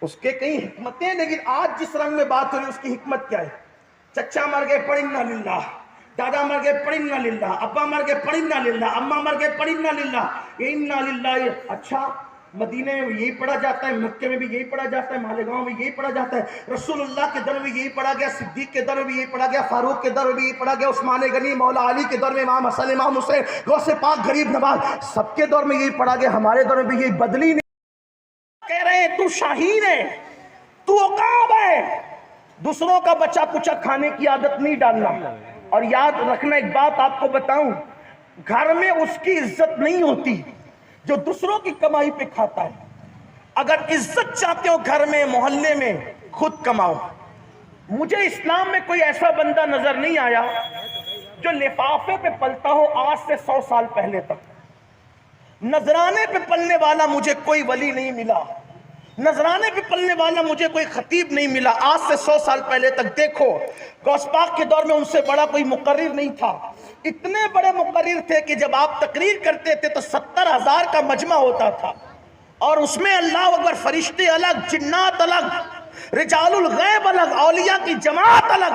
اس کے کئی حکمتیں، لیکن آج جس رنگ میں بات ہو رہی ہے اس کی حکمت کیا ہے؟ چچا مر گئے پڑھ انا للہ، دادا مر گئے پڑھ انا للہ، ابا مر گئے پڑھ انا للہ، اماں مر گئے پڑھ انا للہ، انا للہ۔ اچھا مدینے میں بھی یہی پڑھا جاتا ہے، مکے میں بھی یہی پڑھا جاتا ہے، مالیگاؤں میں یہی پڑھا جاتا ہے، رسول اللہ کے دور میں یہی پڑھا گیا، صدیق کے دور میں بھی یہی پڑھا گیا، فاروق کے دور میں بھی یہی پڑھا گیا، عثمان غنی، مولا علی کے دور میں امام حسن، امام حسین، غوث پاک، غریب نواز، سب کے دور میں یہی پڑھا گیا، ہمارے دور میں بھی یہی بدلی نہیں۔ کہہ رہے ہیں تو شاہین ہے، تو عقاب ہے، دوسروں کا بچہ کچا کھانے کی عادت نہیں ڈالنا۔ اور یاد رکھنا ایک بات آپ کو بتاؤں، گھر میں اس کی عزت نہیں ہوتی جو دوسروں کی کمائی پہ کھاتا ہے۔ اگر عزت چاہتے ہو گھر میں، محلے میں، خود کماؤ۔ مجھے اسلام میں کوئی ایسا بندہ نظر نہیں آیا جو لفافے پہ پلتا ہو آج سے 100 سال پہلے تک۔ نذرانے پہ پلنے والا مجھے کوئی ولی نہیں ملا، نذرانے پہ پلنے والا مجھے کوئی خطیب نہیں ملا آج سے 100 سال پہلے تک۔ دیکھو غوث پاک کے دور میں ان سے بڑا کوئی مقرر نہیں تھا، اتنے بڑے مقرر تھے کہ جب آپ تقریر کرتے تھے تو 70,000 کا مجمع ہوتا تھا، اور اس میں اللہ اکبر، فرشتے الگ، جنات الگ، رجال الغیب الگ، اولیاء کی جماعت الگ۔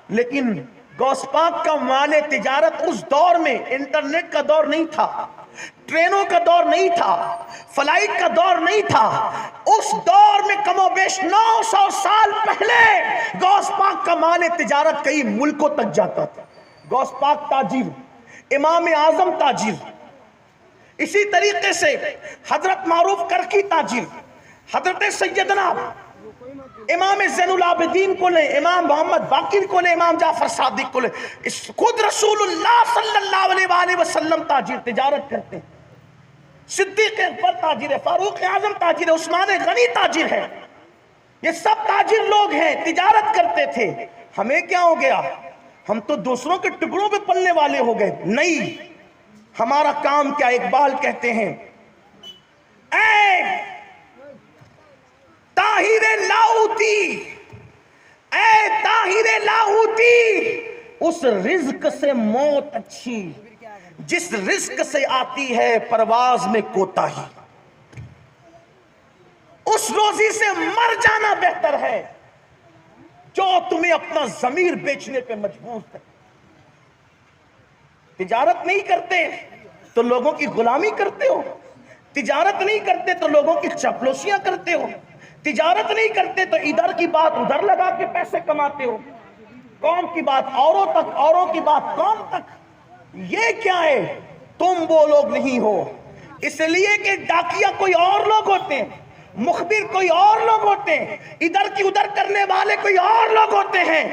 لیکن غوث پاک کا مال تجارت اس دور میں انٹرنیٹ کا دور نہیں تھا، ٹرینوں کا دور نہیں تھا، فلائٹ کا دور نہیں تھا، اس دور میں کم و بیش 900 سال پہلے غوث پاک کا مال تجارت کئی ملکوں تک جاتا تھا۔ غوث پاک تاجر، امام اعظم تاجر، اسی طریقے سے حضرت معروف کرکی تاجر، حضرت سیدنا امام زین العابدین کو لیں، امام محمد باقر کو لیں، امام جعفر صادق کو لیں، خود رسول اللہ صلی اللہ علیہ وآلہ وسلم تاجر، تجارت کرتے ہیں۔ صدیق اکبر تاجر ہے، فاروق اعظم تاجر ہے، عثمان غنی تاجر ہے، یہ سب تاجر لوگ ہیں، تجارت کرتے تھے۔ ہمیں کیا ہو گیا؟ ہم تو دوسروں کے ٹکڑوں پہ پلنے والے ہو گئے۔ نہیں، ہمارا کام کیا؟ اقبال کہتے ہیں، اے طاہر لاہوتی، اے طاہر لاہوتی، اس رزق سے موت اچھی جس رزق سے آتی ہے پرواز میں کوتاہی، اس روزی سے مر جانا بہتر ہے جو تمہیں اپنا ضمیر بیچنے پہ مجبور کرے۔ تجارت نہیں کرتے تو لوگوں کی غلامی کرتے ہو، تجارت نہیں کرتے تو لوگوں کی چاپلوسیاں کرتے ہو، تجارت نہیں کرتے تو ادھر کی بات ادھر لگا کے پیسے کماتے ہو، قوم کی بات اوروں تک، اوروں کی بات قوم تک۔ یہ کیا ہے؟ تم وہ لوگ نہیں ہو، اس لیے کہ ڈاکیا کوئی اور لوگ ہوتے ہیں، مخبر کوئی اور لوگ ہوتے ہیں، ادھر کی ادھر کرنے والے کوئی اور لوگ ہوتے ہیں۔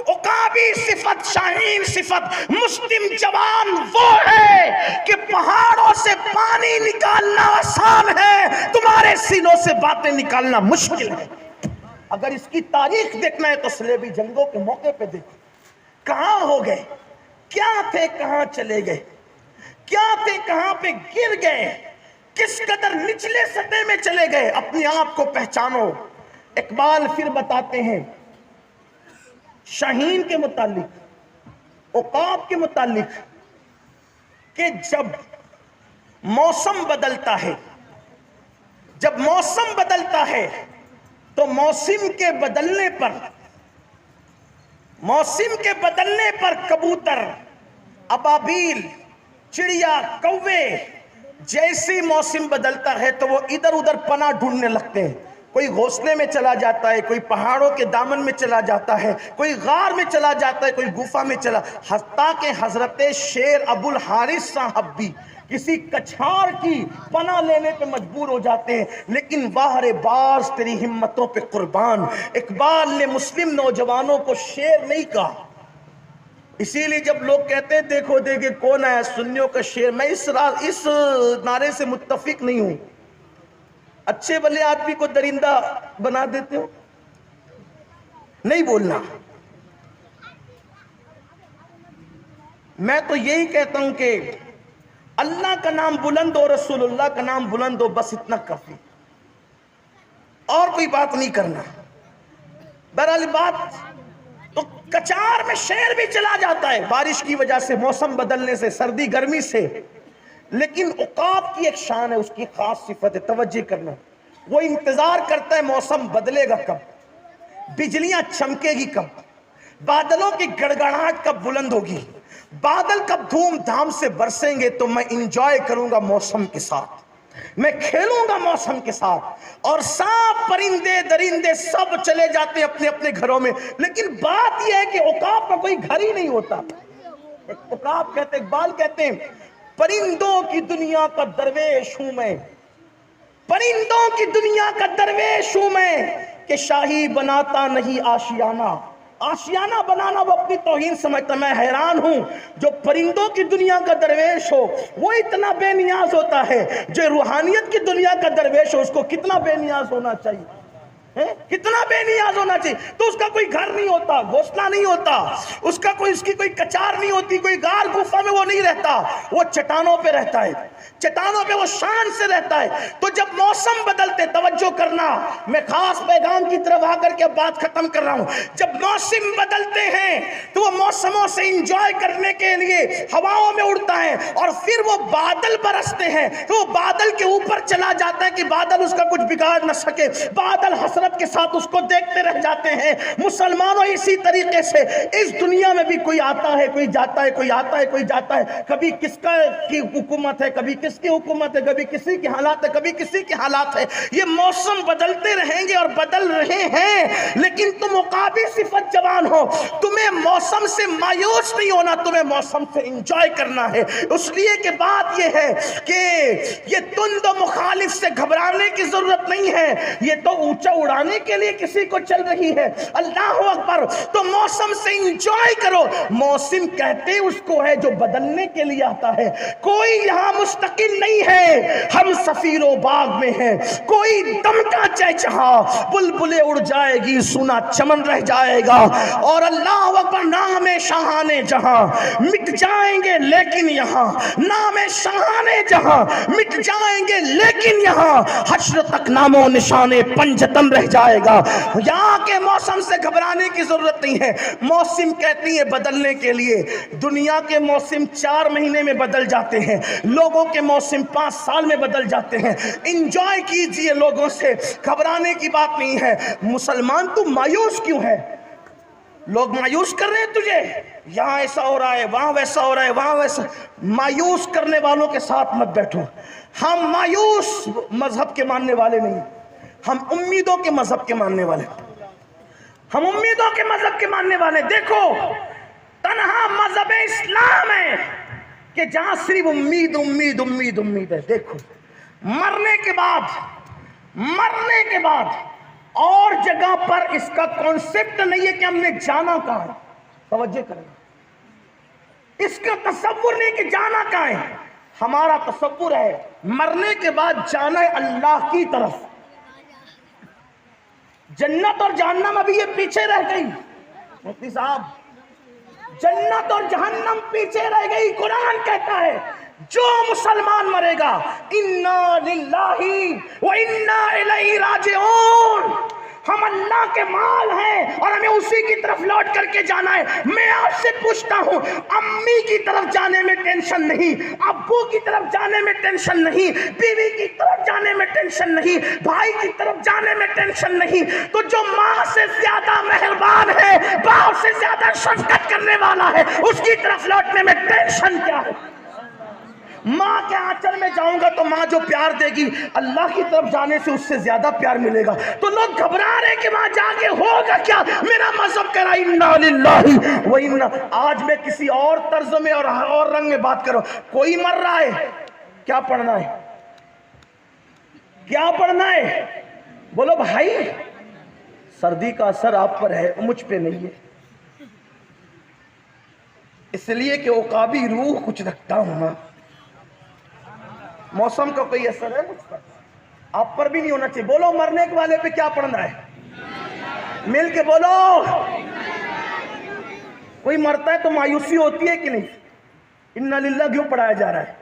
عقابی صفت، شاہین صفت، مسلم جوان وہ ہے کہ پہاڑوں سے پانی نکالنا آسان ہے، تمہارے سینوں سے باتیں نکالنا مشکل ہے۔ اگر اس کی تاریخ دیکھنا ہے تو صلیبی جنگوں کے موقع پہ دیکھو، کہاں ہو گئے، کیا تھے، کہاں چلے گئے، کیا تھے، کہاں پہ گر گئے، کس قدر نچلے سطح میں چلے گئے۔ اپنے آپ کو پہچانو۔ اقبال پھر بتاتے ہیں شاہین کے متعلق، عقاب کے متعلق، کہ جب موسم بدلتا ہے، جب موسم بدلتا ہے تو موسم کے بدلنے پر کبوتر، ابابیل، چڑیا، کوے، جیسی موسم بدلتا ہے تو وہ ادھر ادھر پناہ ڈھونڈنے لگتے ہیں۔ کوئی گھونسلے میں چلا جاتا ہے، کوئی پہاڑوں کے دامن میں چلا جاتا ہے، کوئی غار میں چلا جاتا ہے، کوئی گفا میں چلا، حتیٰ کہ حضرت شیر ابو الحارث صاحب بھی کسی کچھار کی پناہ لینے پہ مجبور ہو جاتے ہیں۔ لیکن واہ باز تیری ہمتوں پہ قربان، اقبال نے مسلم نوجوانوں کو شیر نہیں کہا۔ اسی لیے جب لوگ کہتے ہیں دیکھو دیکھے کون آیا سنیوں کا شیر، میں اس نعرے سے متفق نہیں ہوں۔ اچھے بھلے آدمی کو درندہ بنا دیتے ہو، نہیں بولنا۔ میں تو یہی کہتا ہوں کہ اللہ کا نام بلند ہو، رسول اللہ کا نام بلند ہو، بس اتنا کافی، اور کوئی بات نہیں کرنا۔ بہرحال بات تو کچار میں شیر بھی چلا جاتا ہے بارش کی وجہ سے، موسم بدلنے سے، سردی گرمی سے، لیکن عقاب کی ایک شان ہے، اس کی خاص صفت ہے، توجہ کرنا۔ وہ انتظار کرتا ہے موسم بدلے گا کب, بجلیاں چمکے گی کب, بادلوں کی گڑگڑاہٹ کب بلند ہوگی, بادل کب دھوم دھام سے برسیں گے تو میں انجوائے کروں گا موسم کے ساتھ, میں کھیلوں گا موسم کے ساتھ. اور سانپ پرندے درندے سب چلے جاتے ہیں اپنے اپنے گھروں میں, لیکن بات یہ ہے کہ عقاب کا کوئی گھر ہی نہیں ہوتا. عقاب کہتے, اقبال کہتے ہیں پرندوں کی دنیا کا درویش ہوں میں, پرندوں کی دنیا کا درویش ہوں میں, کہ شاہی بناتا نہیں آشیانہ. آشیانہ بنانا وہ اپنی توہین سمجھتا. میں حیران ہوں جو پرندوں کی دنیا کا درویش ہو وہ اتنا بے نیاز ہوتا ہے, جو روحانیت کی دنیا کا درویش ہو اس کو کتنا بے نیاز ہونا چاہیے, کتنا بے نیاز ہونا چاہیے. تو اس کا کوئی گھر نہیں ہوتا, گھونسلہ نہیں ہوتا, اس کی کوئی کچار نہیں ہوتی, کوئی غار گفا میں وہ نہیں رہتا, وہ چٹانوں پہ رہتا ہے, چٹانوں پہ وہ شان سے رہتا ہے. تو جب موسم بدلتے, توجہ کرنا, میں خاص پیغام کی طرف آ کر کے بات ختم کر رہا ہوں. جب موسم بدلتے ہیں تو وہ موسموں سے انجوائے کرنے کے لیے ہواؤں میں اڑتا ہے, اور پھر وہ بادل برستے ہیں تو وہ بادل کے اوپر چلا جاتا ہے کہ بادل اس کا کچھ بگاڑ نہ سکے. بادل حسرت کے ساتھ اس کو دیکھتے رہ جاتے ہیں. مسلمانوں اسی طریقے سے اس دنیا میں بھی کوئی آتا ہے کوئی جاتا ہے, کوئی آتا ہے کوئی جاتا ہے, کبھی کس کی حکومت ہے, کبھی کس کی حکومت ہے, کبھی کسی کے حالات ہے, کبھی کسی کے حالات ہے. یہ موسم بدلتے رہیں گے اور بدل رہے ہیں, لیکن تم عقابی صفت جوان ہو, تمہیں موسم سے مایوس نہیں ہونا, تمہیں موسم سے انجوائے کرنا ہے. اس لیے کہ بات یہ ہے کہ یہ تند و مخالف سے گھبرانے کی ضرورت نہیں ہے, یہ تو اونچا اڑانے کے لیے کسی کو چل رہی ہے. اللہ اکبر. تو موسم سے انجوائے کرو. موسم کہتے اس کو ہے جو بدلنے کے لیے آتا ہے. کوئی یہاں مستقل نہیں ہے, ہم سفیر و باغ میں ہیں. کوئی دم کا چہچہا, بلبلیں اڑ جائے گی, سونا چمن رہ جائے گا. اور اللہ اکبر, نام شاہان جہاں مٹ جائیں گے لیکن یہاں, نام شاہان جہاں مٹ جائیں گے لیکن یہاں حشر تک نام و نشان پنجتن رہ جائے گا. یہاں کے موسم سے گھبرانے کی ضرورت نہیں ہے. موسم کہتی ہے بدلنے کے لیے. دنیا کے موسم 4 مہینے میں بدل جاتے ہیں, لوگوں کے موسم 5 سال میں بدل جاتے ہیں. انجوائے کیجئے لوگوں سے, گھبرانے کی بات نہیں ہے. مسلمان تو مایوس کیوں ہے؟ لوگ مایوس کر رہے ہیں تجھے, یہاں ایسا ہو رہا ہے, وہاں ویسا ہو رہا ہے, وہاں ویسا. مایوس کرنے والوں کے ساتھ مت بیٹھو. ہم مایوس مذہب کے ماننے والے نہیں, ہم امیدوں کے مذہب کے ماننے والے, ہم امیدوں کے مذہب کے ماننے والے. دیکھو تنہا مذہب اسلام ہے کہ جہاں صرف امید امید امید امید ہے. دیکھو مرنے کے بعد اور جگہ پر اس کا کانسیپٹ نہیں ہے کہ ہم نے جانا کہاں ہے. توجہ کریں, اس کا تصور نہیں کہ جانا کہاں ہے. ہمارا تصور ہے مرنے کے بعد جانا ہے اللہ کی طرف. جنت اور جہنم ابھی یہ پیچھے رہ گئی. مفتی صاحب, جنت اور جہنم پیچھے رہ گئی. قرآن کہتا ہے جو مسلمان مرے گا انا للہ و انا الیہ راجعون, ہم اللہ کے مال ہیں اور ہمیں اسی کی طرف لوٹ کر کے جانا ہے. میں آپ سے پوچھتا ہوں, امی کی طرف جانے میں ٹینشن نہیں, ابو کی طرف جانے میں ٹینشن نہیں, بیوی کی طرف جانے میں ٹینشن نہیں, بھائی کی طرف جانے میں ٹینشن نہیں, تو جو ماں سے زیادہ مہربان ہے, باپ سے زیادہ شفقت کرنے والا ہے, اس کی طرف لوٹنے میں ٹینشن کیا ہے؟ ماں کے آنچل میں جاؤں گا تو ماں جو پیار دے گی, اللہ کی طرف جانے سے اس سے زیادہ پیار ملے گا. تو لوگ گھبرا رہے کہ وہاں جا کے ہوگا کیا. میرا مذہب کہہ رہا انا للہ و انا. آج میں کسی اور طرز میں اور رنگ میں بات کروں. کوئی مر رہا ہے, کیا پڑھنا ہے, کیا پڑھنا ہے؟ بولو بھائی, سردی کا اثر آپ پر ہے, مجھ پہ نہیں ہے. اس لیے کہ عقابی روح کچھ رکھتا ہوں نا. موسم کا کوئی اثر ہے مجھ پر, آپ پر بھی نہیں ہونا چاہیے. بولو مرنے کے والے پہ کیا پڑھنا ہے, مل کے بولو. کوئی مرتا ہے تو مایوسی ہوتی ہے کہ نہیں؟ انا للہ کیوں پڑھایا جا رہا ہے؟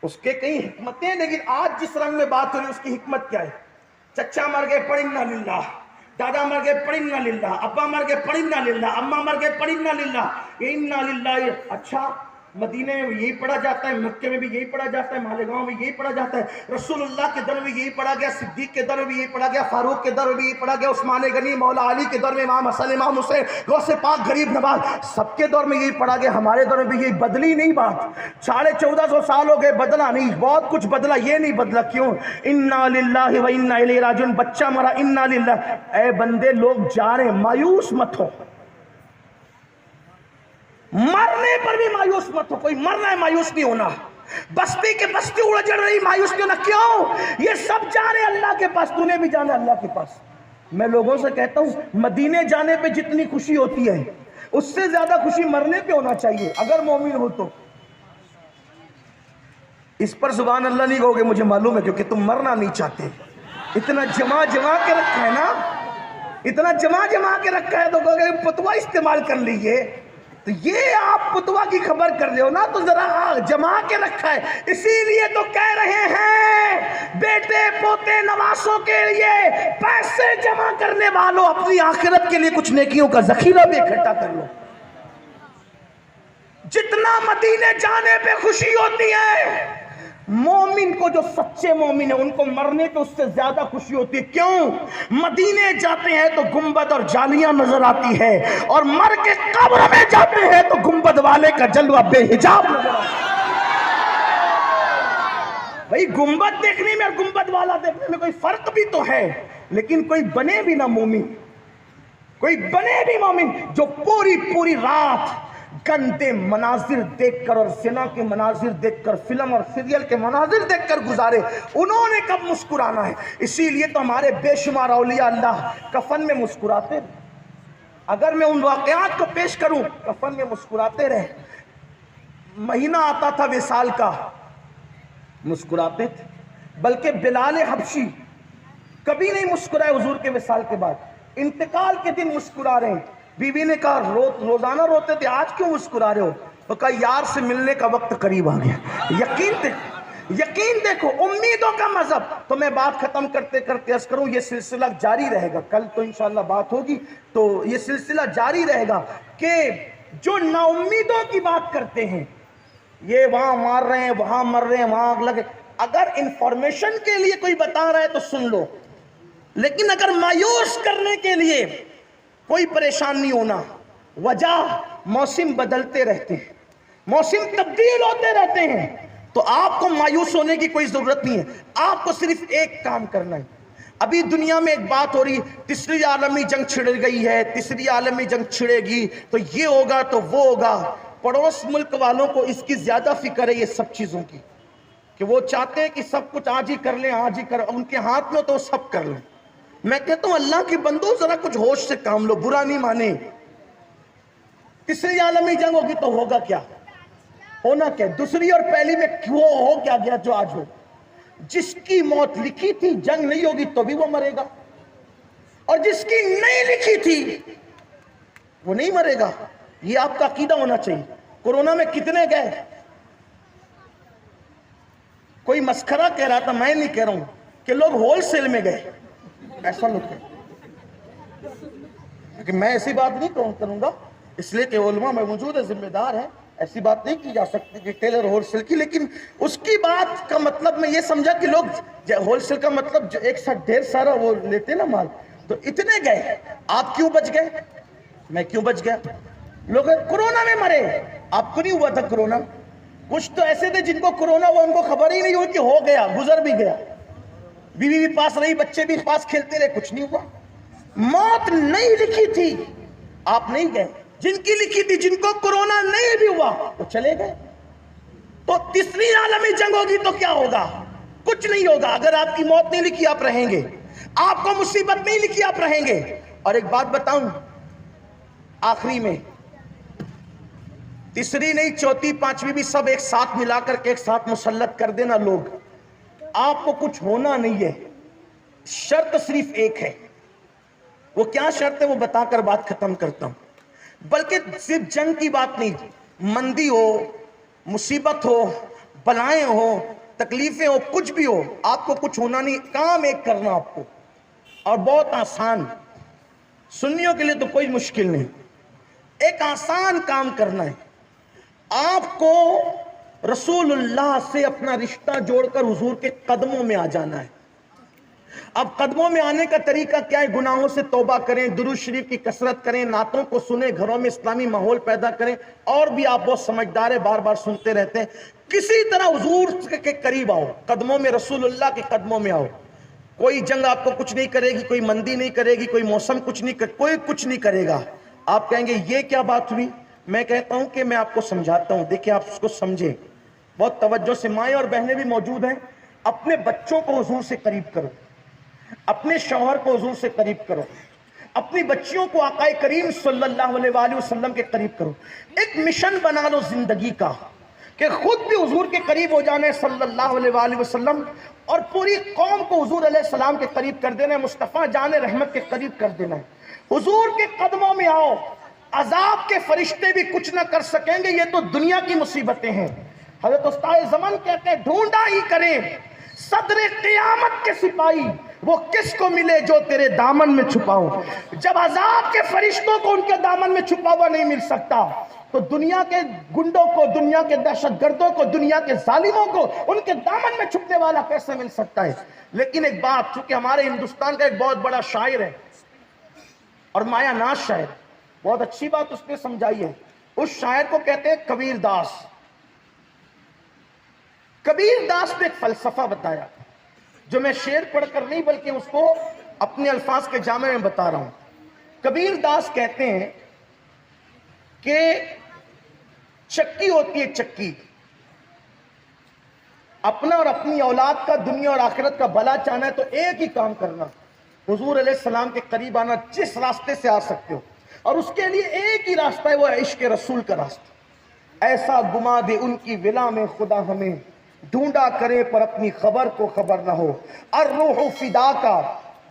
اس کے کئی حکمتیں, لیکن آج جس رنگ میں بات ہو رہی ہے اس کی حکمت کیا ہے؟ چچا مر گئے پڑھ انا للہ, دادا مر گئے پڑھ انا للہ, ابا مر گئے پڑھ انا للہ, اماں مر گئے پڑھ انا للہ, انا للہ. اچھا مدینے میں بھی یہی پڑھا جاتا ہے، مکے میں بھی یہی پڑھا جاتا ہے، مالیگاؤں میں یہی پڑھا جاتا ہے، رسول اللہ کے دور میں یہی پڑھا گیا، صدیق کے دور میں یہی پڑھا گیا، فاروق کے دور میں یہی پڑھا گیا، عثمان غنی، مولا علی کے دور میں امام حسن، امام حسین، غوث پاک، غریب نواز، سب کے دور میں یہی پڑھا گیا، ہمارے دور میں بھی یہی بدلی نہیں بات، 1450 سال ہو گئے بدلا نہیں، بہت کچھ بدلا، یہ نہیں بدلا، کیوں؟ انا للہ و انا الیہ راجعون، بچہ مرا انا للہ، اے بندے لوگ جا رہے ہیں، مایوس مت ہو، مرنے پر بھی مایوس مت ہو، کوئی مرنا ہے مایوس نہیں ہونا، بستی کے بستی اجڑ رہی مایوس نہیں ہونا، کیوں؟ یہ سب جا رہے ہیں اللہ کے پاس، تو نے بھی جانا اللہ کے پاس۔ میں لوگوں سے کہتا ہوں مدینے جانے پہ جتنی خوشی ہوتی ہے اس سے زیادہ خوشی مرنے پہ ہونا چاہیے اگر مومن ہو تو۔ اس پر سبحان اللہ نہیں کہو گے مجھے معلوم ہے، کیونکہ تم مرنا نہیں چاہتے، اتنا جمع کے رکھا ہے نا، اتنا جمع کے رکھا ہے، تو کہو گے فتویٰ استعمال کر لیجئے، تو یہ آپ فتویٰ کی خبر کر رہے ہو نا، تو ذرا جمع کے رکھا ہے، اسی لیے تو کہہ رہے ہیں بیٹے پوتے نواسوں کے لیے پیسے جمع کرنے والوں، اپنی آخرت کے لیے کچھ نیکیوں کا ذخیرہ بھی اکٹھا کر لو۔ جتنا مدینے جانے پہ خوشی ہوتی ہے، مومن کو جو سچے مومن ہیں ان کو مرنے پہ اس سے زیادہ خوشی ہوتی ہے، کیوں؟ مدینے جاتے ہیں تو گنبد اور جالیاں نظر آتی ہے، اور مر کے قبر میں جاتے ہیں تو گنبد والے کا جلوہ بے حجاب نظر آتا ہے۔ بھئی گنبد دیکھنے میں اور گنبد والا دیکھنے میں کوئی فرق بھی تو ہے، لیکن کوئی بنے بھی نہ مومن، کوئی بنے بھی مومن جو پوری رات گندے مناظر دیکھ کر اور زنا کے مناظر دیکھ کر، فلم اور سیریل کے مناظر دیکھ کر گزارے، انہوں نے کب مسکرانا ہے؟ اسی لیے تو ہمارے بے شمار اولیاء اللہ کفن میں مسکراتے رہے۔ اگر میں ان واقعات کو پیش کروں، کفن میں مسکراتے رہے، مہینہ آتا تھا وصال کا، مسکراتے تھے، بلکہ بلال حبشی کبھی نہیں مسکرائے حضور کے وصال کے بعد، انتقال کے دن مسکرا رہے ہیں۔ بیوی نے کہا روزانہ روتے تھے، آج کیوں مسکرا رہے ہو؟ تو کہا یار سے ملنے کا وقت قریب آ گیا۔ یقین دیکھو، امیدوں کا مذہب۔ تو میں بات ختم کرتے کرتے عرض کروں، یہ سلسلہ جاری رہے گا، کل تو انشاءاللہ بات ہوگی، تو یہ سلسلہ جاری رہے گا کہ جو نا امیدوں کی بات کرتے ہیں، یہ وہاں مار رہے ہیں، وہاں مر رہے ہیں، وہاں لگے، اگر انفارمیشن کے لیے کوئی بتا رہا ہے تو سن لو، لیکن اگر مایوس کرنے کے لیے کوئی پریشان نہیں ہونا۔ وجہ موسم بدلتے رہتے ہیں، موسم تبدیل ہوتے رہتے ہیں، تو آپ کو مایوس ہونے کی کوئی ضرورت نہیں ہے، آپ کو صرف ایک کام کرنا ہے۔ ابھی دنیا میں ایک بات ہو رہی، تیسری عالمی جنگ چھڑ گئی ہے، تیسری عالمی جنگ چھڑے گی تو یہ ہوگا تو وہ ہوگا۔ پڑوس ملک والوں کو اس کی زیادہ فکر ہے یہ سب چیزوں کی، کہ وہ چاہتے ہیں کہ سب کچھ آج ہی کر لیں، آج ہی کر، ان کے ہاتھ میں تو سب کر لیں۔ میں کہتا ہوں اللہ کے بندو ذرا کچھ ہوش سے کام لو، برا نہیں مانے۔ تیسری عالمی جنگ ہوگی تو ہوگا کیا؟ ہونا کیا؟ دوسری اور پہلی میں کیوں ہو کیا گیا جو آج ہو؟ جس کی موت لکھی تھی جنگ نہیں ہوگی تو بھی وہ مرے گا، اور جس کی نہیں لکھی تھی وہ نہیں مرے گا۔ یہ آپ کا عقیدہ ہونا چاہیے۔ کورونا میں کتنے گئے؟ کوئی مسخرہ کہہ رہا تھا، میں نہیں کہہ رہا ہوں، کہ لوگ ہول سیل میں گئے، ایسا لوگ کہتے، لیکن میں ایسی بات نہیں کروں گا، اس لیے کہ علماء میں موجود ہے، ذمہ دار ہے، ایسی بات نہیں کی جا سکتی کہ ٹیلر ہول سیل کی، لیکن اس کی بات کا مطلب میں یہ سمجھا کہ لوگ ہول سیل کا مطلب جو ایک ساتھ ڈھیر سارا وہ لیتے نا مال، تو اتنے گئے۔ آپ کیوں بچ گئے؟ میں کیوں بچ گیا؟ لوگ کورونا میں مرے، آپ کو نہیں ہوا تھا کورونا؟ کچھ تو ایسے تھے جن کو کورونا ہوا، ان کو خبر ہی نہیں ہوئی کہ ہو گیا، گزر بھی گیا، بیوی بھی پاس رہی، بچے بھی پاس کھیلتے رہے، کچھ نہیں ہوا۔ موت نہیں لکھی تھی، آپ نہیں گئے۔ جن کی لکھی تھی، جن کو کورونا نہیں بھی ہوا، وہ چلے گئے۔ تو تیسری عالمی جنگ ہوگی تو کیا ہوگا؟ کچھ نہیں ہوگا۔ اگر آپ کی موت نہیں لکھی آپ رہیں گے، آپ کو مصیبت نہیں لکھی آپ رہیں گے۔ اور ایک بات بتاؤں آخری میں، تیسری نہیں، چوتھی پانچویں بھی سب ایک ساتھ ملا کر کے ایک ساتھ مسلط کر دینا لوگ، آپ کو کچھ ہونا نہیں ہے۔ شرط صرف ایک ہے، وہ کیا شرط ہے وہ بتا کر بات ختم کرتا ہوں۔ بلکہ صرف جنگ کی بات نہیں، مندی ہو، مصیبت ہو، بلائیں ہو، تکلیفیں ہو، کچھ بھی ہو، آپ کو کچھ ہونا نہیں، کام ایک کرنا آپ کو، اور بہت آسان، سنیوں کے لیے تو کوئی مشکل نہیں، ایک آسان کام کرنا ہے۔ آپ کو رسول اللہ سے اپنا رشتہ جوڑ کر حضور کے قدموں میں آ جانا ہے. اب قدموں میں آنے کا طریقہ کیا ہے؟ گناہوں سے توبہ کریں، درود شریف کی کثرت کریں، نعتوں کو سنیں، گھروں میں اسلامی ماحول پیدا کریں. اور بھی آپ بہت سمجھدار ہیں، بار بار سنتے رہتے ہیں. کسی طرح حضور کے قریب آؤ، قدموں میں، رسول اللہ کے قدموں میں آؤ. کوئی جنگ آپ کو کچھ نہیں کرے گی، کوئی مندی نہیں کرے گی، کوئی موسم کچھ نہیں کوئی کچھ نہیں کرے گا. آپ کہیں گے یہ کیا بات ہوئی؟ میں کہتا ہوں کہ میں آپ کو سمجھاتا ہوں. دیکھیں آپ اس کو سمجھیں بہت توجہ سے. مائیں اور بہنیں بھی موجود ہیں. اپنے بچوں کو حضور سے قریب کرو، اپنے شوہر کو حضور سے قریب کرو، اپنی بچیوں کو آقا کریم صلی اللہ علیہ وآلہ وسلم کے قریب کرو. ایک مشن بنا لو زندگی کا کہ خود بھی حضور کے قریب ہو جانا ہے صلی اللہ علیہ وآلہ وسلم، اور پوری قوم کو حضور علیہ السلام کے قریب کر دینا ہے، مصطفیٰ جان رحمت کے قریب کر دینا ہے. حضور کے قدموں میں آؤ. عذاب کے فرشتے بھی کچھ نہ کر سکیں گے، یہ تو دنیا کی مصیبتیں ہیں. حضرت استاد زمان کہتے ہیں ڈھونڈا ہی کریں صدر قیامت کے سپاہی، وہ کس کو ملے جو تیرے دامن میں چھپاؤ. جب عذاب کے فرشتوں کو ان کے دامن میں چھپا ہوا نہیں مل سکتا تو دنیا کے گنڈوں کو، دنیا کے دہشت گردوں کو، دنیا کے ظالموں کو ان کے دامن میں چھپنے والا کیسے مل سکتا ہے؟ لیکن ایک بات، چونکہ ہمارے ہندوستان کا ایک بہت بڑا شاعر ہے اور مایا ناز شاعر، بہت اچھی بات اس نے سمجھائی ہے. اس شاعر کو کہتے ہیں کبیر داس. کبیر داس نے ایک فلسفہ بتایا جو میں شعر پڑھ کر نہیں بلکہ اس کو اپنے الفاظ کے جامع میں بتا رہا ہوں. کبیر داس کہتے ہیں کہ چکی ہوتی ہے چکی، اپنا اور اپنی اولاد کا، دنیا اور آخرت کا بھلا چاہنا ہے تو ایک ہی کام کرنا، حضور علیہ السلام کے قریب آنا. جس راستے سے آ سکتے ہو، اور اس کے لیے ایک ہی راستہ ہے، وہ عشق رسول کا راستہ. ایسا گما دے ان کی ولا میں خدا ہمیں، ڈھونڈا کرے پر اپنی خبر کو خبر نہ ہو. الروح فدا کا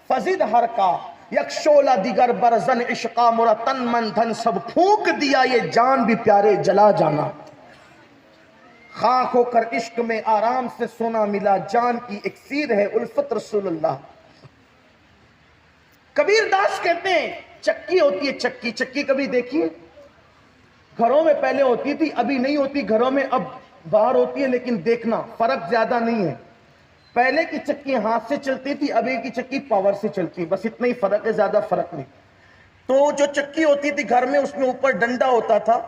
فزد ہر کا، یک شعلہ دیگر برزن عشقا، مرا تن من دھن سب پھونک دیا، یہ جان بھی پیارے جلا جانا. خاک ہو کر عشق میں آرام سے سونا ملا، جان کی اکسیر ہے الفت رسول اللہ. کبیر داس کہتے ہیں چکی ہوتی ہے چکی. چکی کبھی دیکھیے؟ گھروں میں پہلے ہوتی تھی، ابھی نہیں ہوتی گھروں میں، اب باہر ہوتی ہے. لیکن دیکھنا فرق زیادہ نہیں ہے. پہلے کی چکی ہاتھ سے چلتی تھی، ابھی کی چکی پاور سے چلتی ہے. بس اتنا ہی فرق ہے، زیادہ فرق نہیں. تو جو چکی ہوتی تھی گھر میں، اس میں اوپر ڈنڈا ہوتا تھا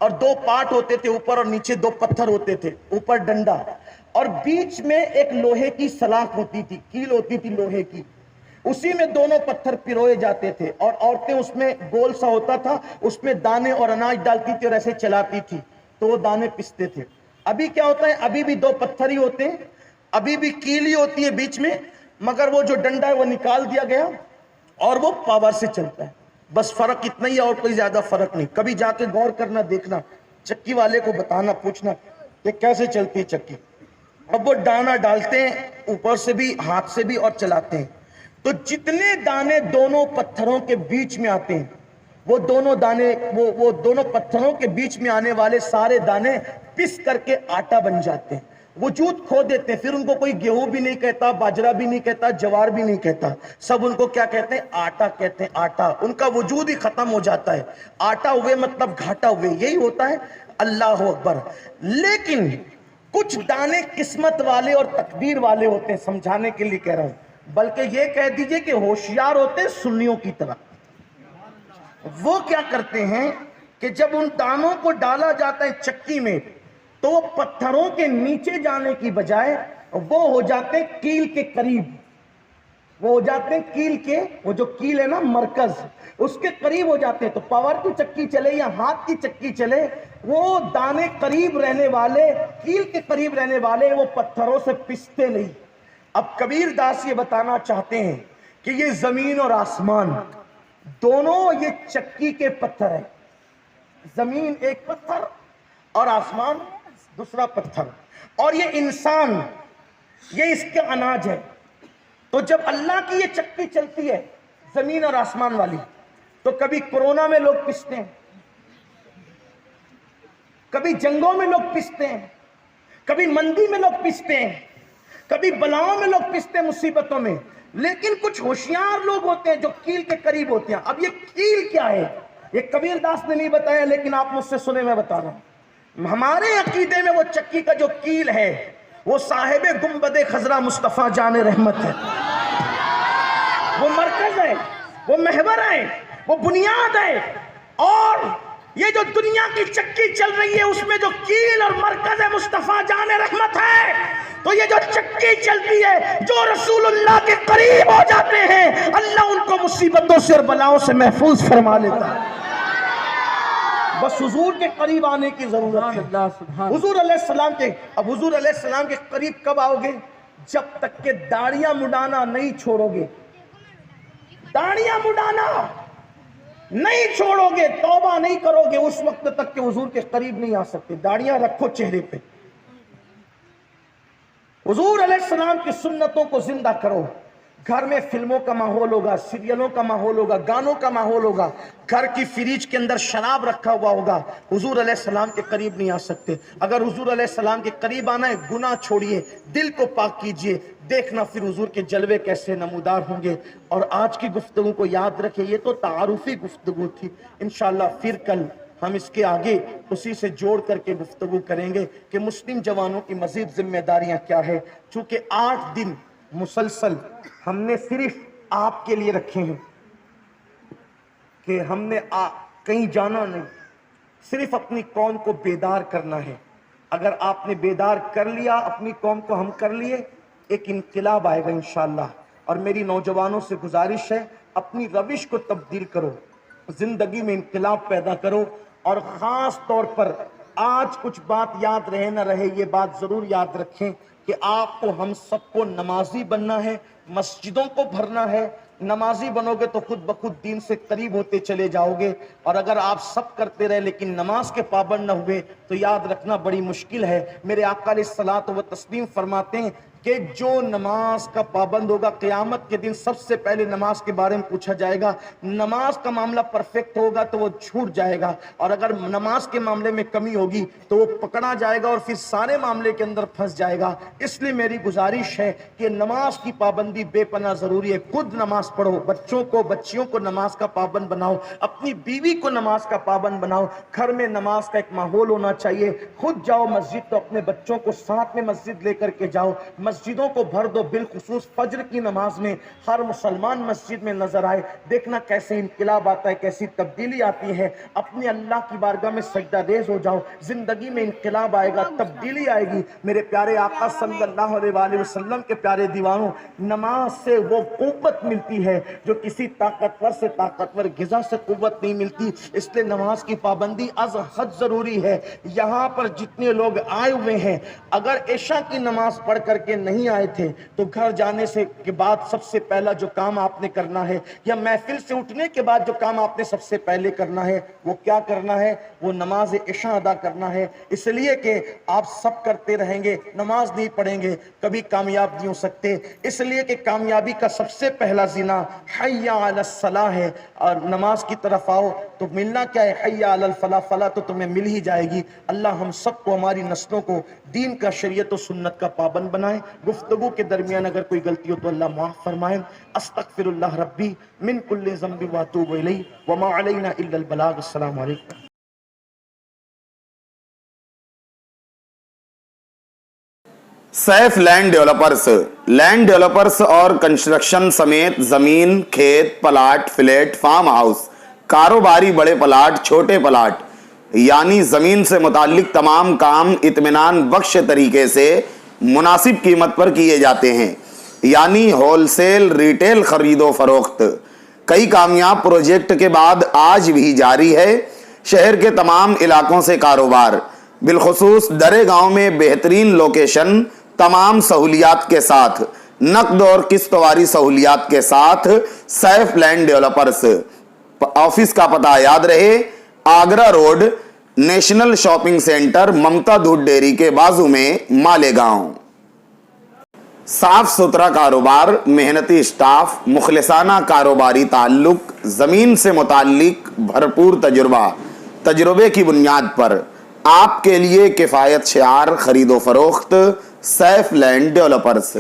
اور دو پارٹ ہوتے تھے، اوپر اور نیچے دو پتھر ہوتے تھے. اوپر ڈنڈا اور بیچ میں ایک لوہے کی سلاخ ہوتی تھی، کیل ہوتی تھی لوہے کی. اسی میں دونوں پتھر پروئے جاتے تھے اور عورتیں اس میں گول سا ہوتا تھا، اس میں دانے اور اناج ڈالتی تھی اور ایسے چلاتی تھی تو وہ دانے پستے تھے. ابھی کیا ہوتا ہے؟ ابھی بھی دو پتھر ہی ہوتے ہیں، ابھی بھی کیلی ہوتی ہے بیچ میں، مگر وہ جو ڈنڈا ہے وہ نکال دیا گیا اور وہ پاور سے چلتا ہے. بس فرق اتنا ہی ہے اور کوئی زیادہ فرق نہیں. کبھی جا کے غور کرنا، دیکھنا، چکی والے کو بتانا، پوچھنا کہ کیسے چلتی ہے چکی. اب وہ دانا ڈالتے ہیں اوپر سے بھی، ہاتھ سے بھی، اور چلاتے ہیں. تو جتنے دانے دونوں پتھروں کے بیچ میں آتے ہیں، وہ دونوں دانے، وہ دونوں پتھروں کے بیچ میں آنے والے سارے دانے پس کر کے آٹا بن جاتے ہیں، وجود کھو دیتے ہیں. پھر ان کو کوئی گیہوں بھی نہیں کہتا، باجرہ بھی نہیں کہتا، جوار بھی نہیں کہتا. سب ان کو کیا کہتے ہیں؟ آٹا کہتے ہیں. آٹا، ان کا وجود ہی ختم ہو جاتا ہے. آٹا ہوئے مطلب گھاٹا ہوئے، یہی ہوتا ہے. اللہ اکبر. لیکن کچھ دانے قسمت والے اور تقدیر والے ہوتے ہیں، سمجھانے کے لیے کہہ رہا ہوں. بلکہ یہ کہہ دیجئے کہ ہوشیار ہوتے ہیں سنیوں کی طرح. وہ کیا کرتے ہیں کہ جب ان دانوں کو ڈالا جاتا ہے چکی میں تو وہ پتھروں کے نیچے جانے کی بجائے وہ ہو جاتے ہیں کیل کے قریب. وہ ہو جاتے ہیں کیل کے، وہ جو کیل ہے نا مرکز، اس کے قریب ہو جاتے ہیں. تو پاور کی چکی چلے یا ہاتھ کی چکی چلے، وہ دانے قریب رہنے والے، کیل کے قریب رہنے والے، وہ پتھروں سے پستے نہیں. اب کبیر داس یہ بتانا چاہتے ہیں کہ یہ زمین اور آسمان دونوں یہ چکی کے پتھر ہیں. زمین ایک پتھر اور آسمان دوسرا پتھر، اور یہ انسان، یہ اس کے اناج ہے. تو جب اللہ کی یہ چکی چلتی ہے زمین اور آسمان والی، تو کبھی کورونا میں لوگ پستے ہیں، کبھی جنگوں میں لوگ پستے ہیں، کبھی مندی میں لوگ پستے ہیں، کبھی بلاؤں میں لوگ پستے ہیں، مصیبتوں میں. لیکن کچھ ہوشیار لوگ ہوتے ہیں جو کیل کے قریب ہوتے ہیں. اب یہ کیل کیا ہے؟ یہ کبیر داس نے نہیں بتایا، لیکن آپ مجھ سے سنے، میں بتا رہا ہوں. ہمارے عقیدے میں وہ چکی کا جو کیل ہے وہ صاحب گنبد خضرا مصطفیٰ جان رحمت ہے، وہ مرکز ہے، وہ محور ہے، وہ بنیاد ہے۔ اور یہ جو دنیا کی چکی چل رہی ہے اس میں جو کیل اور مرکز ہے مصطفیٰ جان رحمت ہے۔ تو یہ جو چکی چلتی ہے، جو رسول اللہ کے قریب ہو جاتے ہیں، اللہ ان کو مصیبتوں سے اور بلاؤں سے محفوظ فرما لیتا ہے۔ بس حضور کے قریب آنے کی ضرورت ہے۔ حضور علیہ السلام کے اب حضور علیہ السلام کے قریب کب آؤ گے؟ جب تک کہ داڑیاں مڈانا نہیں چھوڑو گے، داڑیاں مڈانا نہیں چھوڑو گے، توبہ نہیں کرو گے، اس وقت تک کہ حضور کے قریب نہیں آ سکتے۔ داڑیاں رکھو چہرے پہ، حضور علیہ السلام کی سنتوں کو زندہ کرو۔ گھر میں فلموں کا ماحول ہوگا، سیریلوں کا ماحول ہوگا، گانوں کا ماحول ہوگا، گھر کی فریج کے اندر شراب رکھا ہوا ہوگا، حضور علیہ السلام کے قریب نہیں آ سکتے۔ اگر حضور علیہ السلام کے قریب آنا ہے، گناہ چھوڑیے، دل کو پاک کیجئے، دیکھنا پھر حضور کے جلوے کیسے نمودار ہوں گے۔ اور آج کی گفتگو کو یاد رکھیں، یہ تو تعارفی گفتگو تھی، انشاءاللہ پھر کل ہم اس کے آگے اسی سے جوڑ کر کے گفتگو کریں گے کہ مسلم جوانوں کی مزید ذمہ داریاں کیا ہے۔ چونکہ 8 دن مسلسل ہم نے صرف آپ کے لیے رکھے ہیں کہ ہم نے کہیں جانا نہیں، صرف اپنی قوم کو بیدار کرنا ہے۔ اگر آپ نے بیدار کر لیا اپنی قوم کو، ہم کر لیے، ایک انقلاب آئے گا انشاءاللہ۔ اور میری نوجوانوں سے گزارش ہے، اپنی روش کو تبدیل کرو، زندگی میں انقلاب پیدا کرو۔ اور خاص طور پر آج کچھ بات یاد رہے نہ رہے، یہ بات ضرور یاد رکھیں کہ آپ کو، ہم سب کو نمازی بننا ہے، مسجدوں کو بھرنا ہے۔ نمازی بنو گے تو خود بخود دین سے قریب ہوتے چلے جاؤ گے، اور اگر آپ سب کرتے رہے لیکن نماز کے پابند نہ ہوئے تو یاد رکھنا بڑی مشکل ہے۔ میرے آقا علیہ الصلوۃ والتسلیم فرماتے ہیں کہ جو نماز کا پابند ہوگا، قیامت کے دن سب سے پہلے نماز کے بارے میں پوچھا جائے گا۔ نماز کا معاملہ پرفیکٹ ہوگا تو وہ چھوٹ جائے گا، اور اگر نماز کے معاملے میں کمی ہوگی تو وہ پکڑا جائے گا اور پھر سارے معاملے کے اندر پھنس جائے گا۔ اس لیے میری گزارش ہے کہ نماز کی پابندی بے پناہ ضروری ہے۔ خود نماز پڑھو، بچوں کو، بچیوں کو نماز کا پابند بناؤ، اپنی بیوی کو نماز کا پابند بناؤ۔ گھر میں نماز کا ایک ماحول ہونا چاہیے۔ خود جاؤ مسجد تو اپنے بچوں کو ساتھ میں مسجد لے کر کے جاؤ، مسجدوں کو بھر دو، بالخصوص فجر کی نماز میں ہر مسلمان مسجد میں نظر آئے۔ دیکھنا کیسے انقلاب آتا ہے، کیسی تبدیلی آتی ہے۔ اپنے اللہ کی بارگاہ میں سجدہ ریز ہو جاؤ، زندگی میں انقلاب آئے گا، تبدیلی آئے گی۔ میرے پیارے آقا صلی اللہ علیہ وآلہ وسلم کے پیارے دیوانوں، نماز سے وہ قوت ملتی ہے جو کسی طاقتور سے، طاقتور غذا سے قوت نہیں ملتی۔ اس لیے نماز کی پابندی از حد ضروری ہے۔ یہاں پر جتنے لوگ آئے ہوئے ہیں، اگر عشاء کی نماز پڑھ کر کے نہیں آئے تھے تو گھر جانے سے کے بعد سب سے پہلا جو کام آپ نے کرنا ہے، یا محفل سے اٹھنے کے بعد جو کام آپ نے سب سے پہلے کرنا ہے، وہ کیا کرنا ہے؟ وہ نماز عشاء ادا کرنا ہے۔ اس لیے کہ آپ سب کرتے رہیں گے، نماز نہیں پڑھیں گے، کبھی کامیاب نہیں ہو سکتے۔ اس لیے کہ کامیابی کا سب سے پہلا زینہ حی علی الصلاح ہے، اور نماز کی طرف آؤ تو ملنا کیا ہے؟ حی علی الفلاح، فلاح تو تمہیں مل ہی جائے گی۔ اللہ ہم سب کو، ہماری نسلوں کو دین کا، شریعت و سنت کا پابند بنائے۔ گفتگو کے درمیان اگر کوئی غلطی ہو تو اللہ معاف فرمائے۔ استغفر اللہ ربی من کل ذنب واتوب الیہ وما علینا الا البلاغ۔ السلام علیکم۔ سیف لینڈ ڈیولپرز اور کنسٹرکشن سمیت زمین، کھیت، پلاٹ، فلیٹ، فارم ہاؤس، کاروباری بڑے پلاٹ، چھوٹے پلاٹ، یعنی زمین سے متعلق تمام کام اطمینان بخش طریقے سے مناسب قیمت پر کیے جاتے ہیں، یعنی ہول سیل ریٹیل خرید و فروخت۔ کئی کامیاب پروجیکٹ کے بعد آج بھی جاری ہے شہر کے تمام علاقوں سے کاروبار، بالخصوص درے گاؤں میں بہترین لوکیشن، تمام سہولیات کے ساتھ، نقد اور قسط واری سہولیات کے ساتھ سیف لینڈ ڈیولپرز۔ آفس کا پتہ یاد رہے، Agra road, national shopping centre, Mamta دودھ ڈیری کے بازو میں، مالیگاؤں۔ صاف ستھرا کاروبار، محنتی اسٹاف، مخلصانہ کاروباری تعلق، زمین سے متعلق بھرپور تجربے کی بنیاد پر آپ کے لیے کفایت شعار خرید و فروخت، سیف لینڈ ڈیولپرز۔